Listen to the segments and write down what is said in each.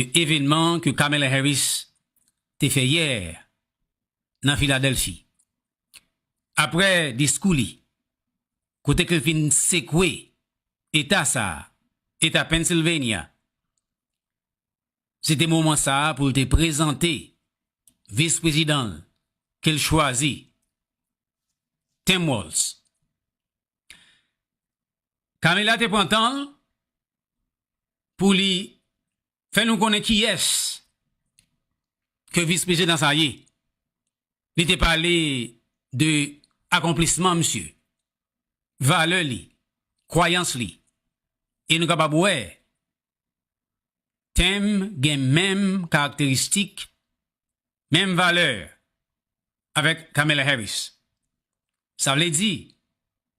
de événement que Kamala Harris t'a fait hier dans Philadelphie. Après discours li, côté que fin secoué État ça, État Pennsylvania, c'était moment ça pour te présenter vice-président qu'elle choisit, Tim Walz. Kamala te prend temps pour lui faire nous connaître qui est que vice-président ça y est. Il te parlé de accomplissement, monsieur, valeur li, croyance li, et nous capable ouais, thème gen même caractéristique, même valeur avec Kamala Harris. Ça veut dire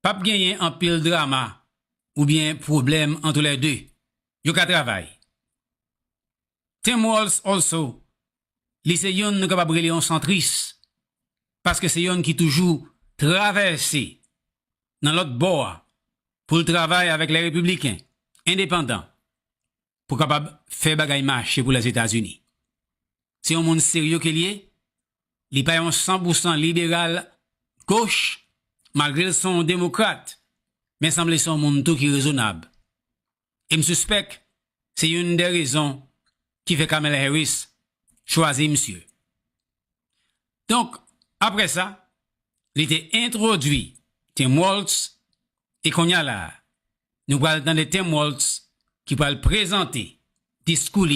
pas gagner un pile drama ou bien problème entre les deux. Yo ka travail. Tim Walz also, li se yon nou capable relier en centriste parce que c'est yon qui toujours traversé dans l'autre bord pour le travail avec les républicains indépendants pour capable faire bagay marcher pour les États-Unis. C'est un monde sérieux qu'il y est, il pas un 100% libéral gauche malgré son démocrate, mais semble son monde tout qui est raisonnable. Et me suspecte, c'est une des raisons qui fait Kamala Harris choisir monsieur. Donc, après ça, il était introduit Tim Walz et qu'on y a là, nous allons dans les Tim Walz qui va le présenter discours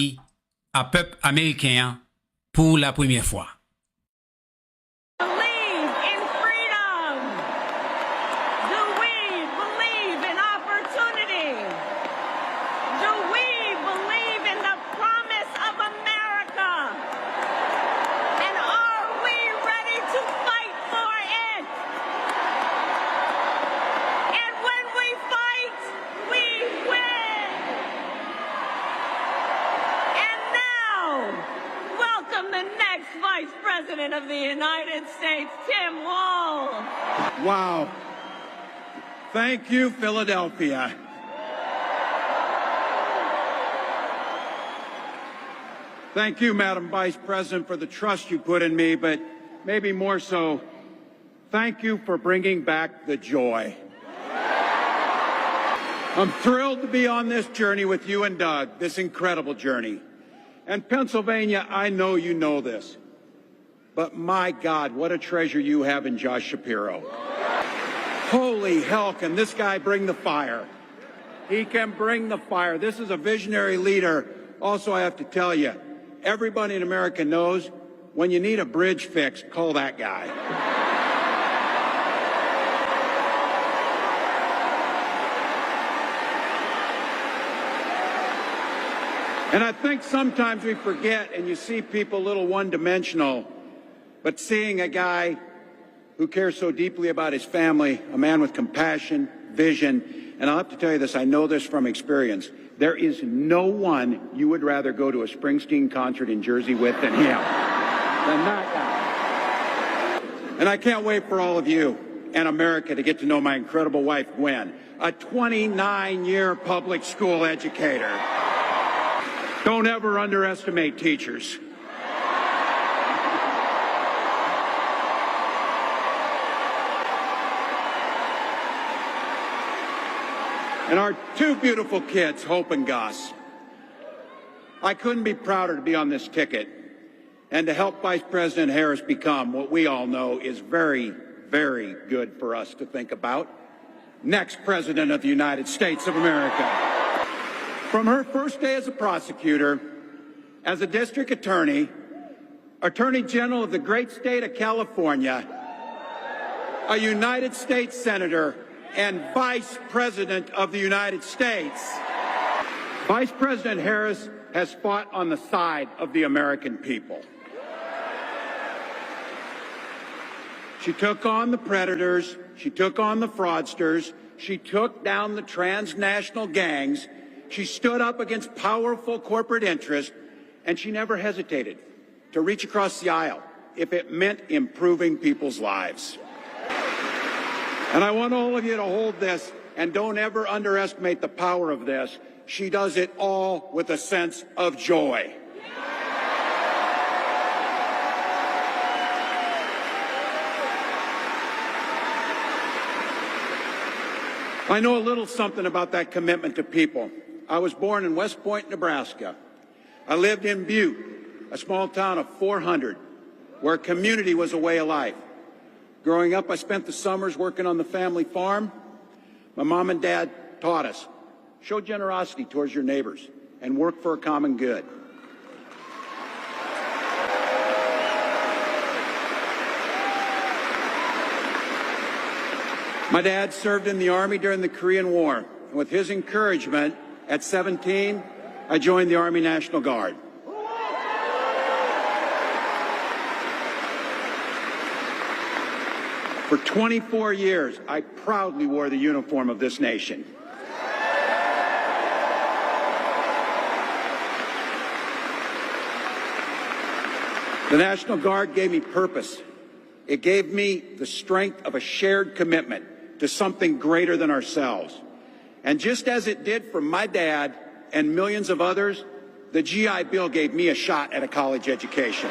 à peuple américain pour la première fois. President of the United States, Tim Walz. Wow. Thank you, Philadelphia. Thank you, Madam Vice President, for the trust you put in me, but maybe more so, thank you for bringing back the joy. I'm thrilled to be on this journey with you and Doug, this incredible journey. And Pennsylvania, I know you know this. But my God, what a treasure you have in Josh Shapiro. Holy hell, can this guy bring the fire? He can bring the fire. This is a visionary leader. Also, I have to tell you, everybody in America knows when you need a bridge fixed, call that guy. And I think sometimes we forget and you see people a little one-dimensional. But seeing a guy who cares so deeply about his family, a man with compassion, vision, and I'll have to tell you this, I know this from experience, there is no one you would rather go to a Springsteen concert in Jersey with than him, than that guy. And I can't wait for all of you and America to get to know my incredible wife, Gwen, a 29-year public school educator. Don't ever underestimate teachers. And our two beautiful kids, Hope and Gus. I couldn't be prouder to be on this ticket and to help Vice President Harris become what we all know is very, very good for us to think about. Next President of the United States of America. From her first day as a prosecutor, as a district attorney, Attorney General of the great state of California, a United States Senator, and Vice President of the United States. Vice President Harris has fought on the side of the American people. She took on the predators, she took on the fraudsters, she took down the transnational gangs, she stood up against powerful corporate interests, and she never hesitated to reach across the aisle if it meant improving people's lives. And I want all of you to hold this and don't ever underestimate the power of this. she does it all with a sense of joy. I know a little something about that commitment to people. I was born in West Point, Nebraska. I lived in Butte, a small town of 400, where community was a way of life. Growing up, I spent the summers working on the family farm. My mom and dad taught us, show generosity towards your neighbors and work for a common good. My dad served in the Army during the Korean War. And with his encouragement, at 17, I joined the Army National Guard. For 24 years, I proudly wore the uniform of this nation. The National Guard gave me purpose. It gave me the strength of a shared commitment to something greater than ourselves. And just as it did for my dad and millions of others, the GI Bill gave me a shot at a college education.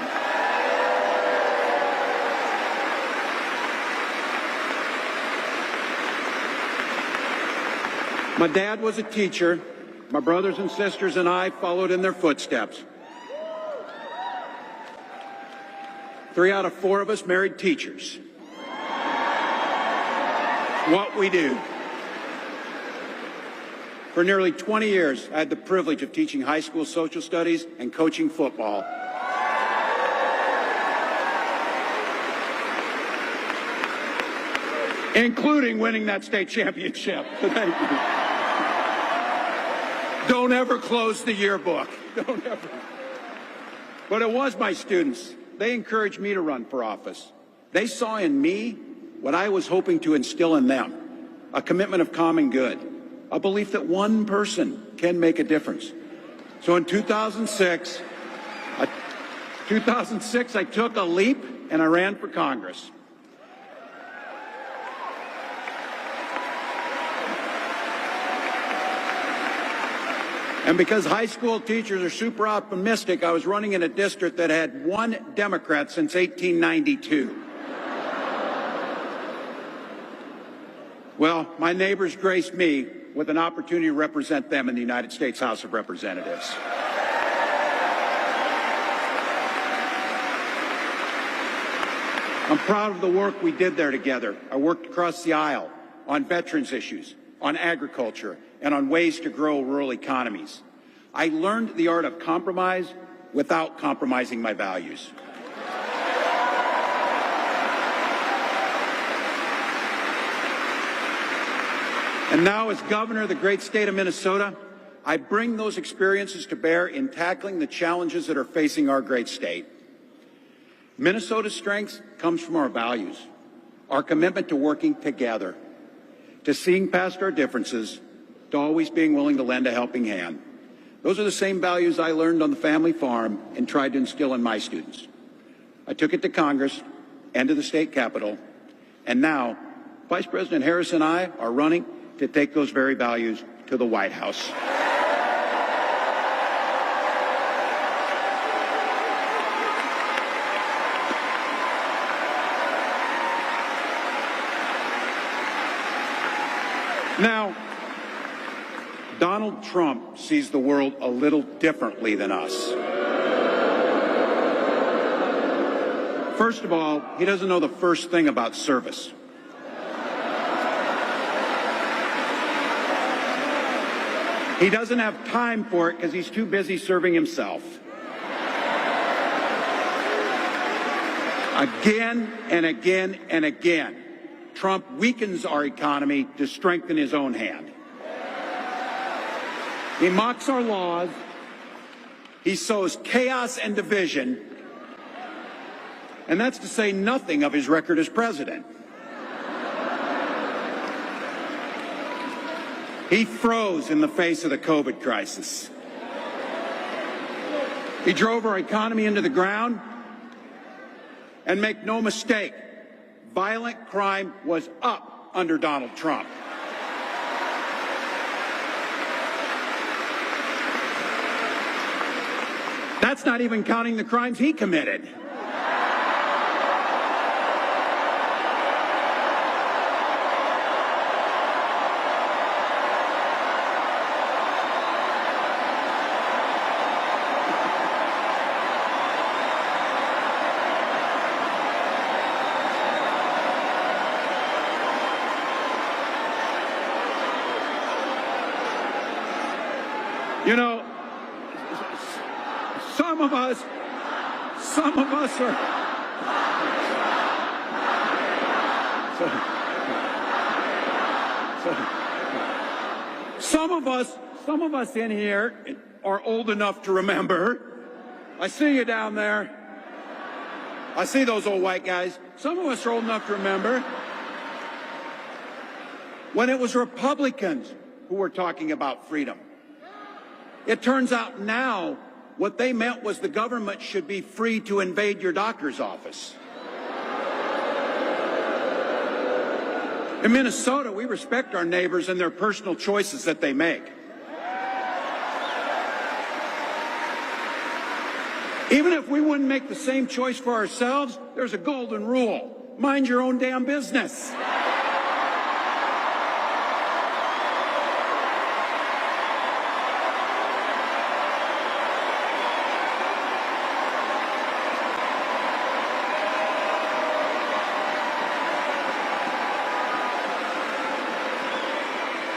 My dad was a teacher. My brothers and sisters and I followed in their footsteps. 3 out of 4 of us married teachers. What we do. For nearly 20 years, I had the privilege of teaching high school social studies and coaching football. Including winning that state championship. Thank you. Don't ever close the yearbook. Don't ever. But it was my students. They encouraged me to run for office. They saw in me what I was hoping to instill in them, a commitment of common good, a belief that one person can make a difference. So in 2006, I took a leap and I ran for Congress. And because high school teachers are super optimistic, I was running in a district that had 1 Democrat since 1892. Well, my neighbors graced me with an opportunity to represent them in the United States House of Representatives. I'm proud of the work we did there together. I worked across the aisle on veterans issues, on agriculture, and on ways to grow rural economies. I learned the art of compromise without compromising my values. And now, as governor of the great state of Minnesota, I bring those experiences to bear in tackling the challenges that are facing our great state. Minnesota's strength comes from our values, our commitment to working together, to seeing past our differences, to always being willing to lend a helping hand. Those are the same values I learned on the family farm and tried to instill in my students. I took it to Congress and to the state capitol, and now Vice President Harris and I are running to take those very values to the White House. Now, Donald Trump sees the world a little differently than us. First of all, he doesn't know the first thing about service. He doesn't have time for it because he's too busy serving himself. Again and again and again, Trump weakens our economy to strengthen his own hand. He mocks our laws. He sows chaos and division. And that's to say nothing of his record as president. He froze in the face of the COVID crisis. He drove our economy into the ground. And make no mistake, violent crime was up under Donald Trump. That's not even counting the crimes he committed. You know, some of us are, some of us in here are old enough to remember. I see you down there. I see those old white guys. Some of us are old enough to remember when it was Republicans who were talking about freedom. It turns out now what they meant was the government should be free to invade your doctor's office. In Minnesota, we respect our neighbors and their personal choices that they make. Even if we wouldn't make the same choice for ourselves, there's a golden rule. Mind your own damn business.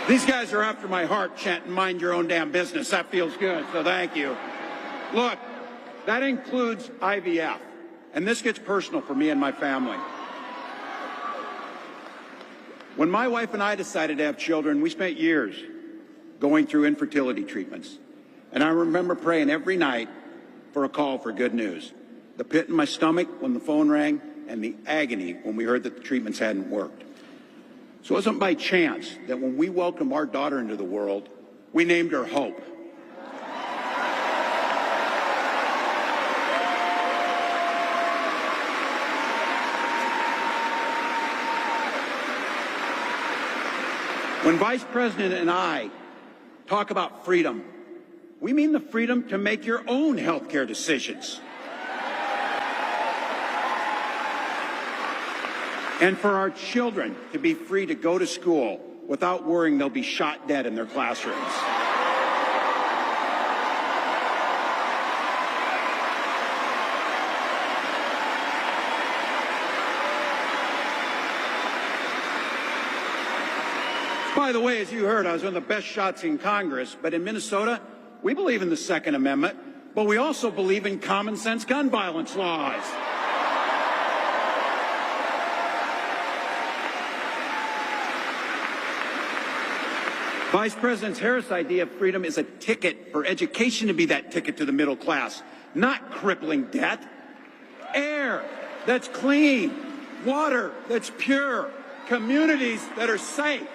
These guys are after my heart chanting, mind your own damn business. That feels good, so thank you. Look, that includes IVF, and this gets personal for me and my family. When my wife and I decided to have children, we spent years going through infertility treatments. And I remember praying every night for a call for good news. The pit in my stomach when the phone rang, and the agony when we heard that the treatments hadn't worked. So it wasn't by chance that when we welcomed our daughter into the world, we named her Hope. When Vice President and I talk about freedom, we mean the freedom to make your own healthcare decisions. And for our children to be free to go to school without worrying they'll be shot dead in their classrooms. By the way, as you heard, I was one of the best shots in Congress, but in Minnesota, we believe in the Second Amendment, but we also believe in common sense gun violence laws. Vice President Harris' idea of freedom is a ticket for education to be that ticket to the middle class, not crippling debt. Air that's clean, water that's pure, communities that are safe.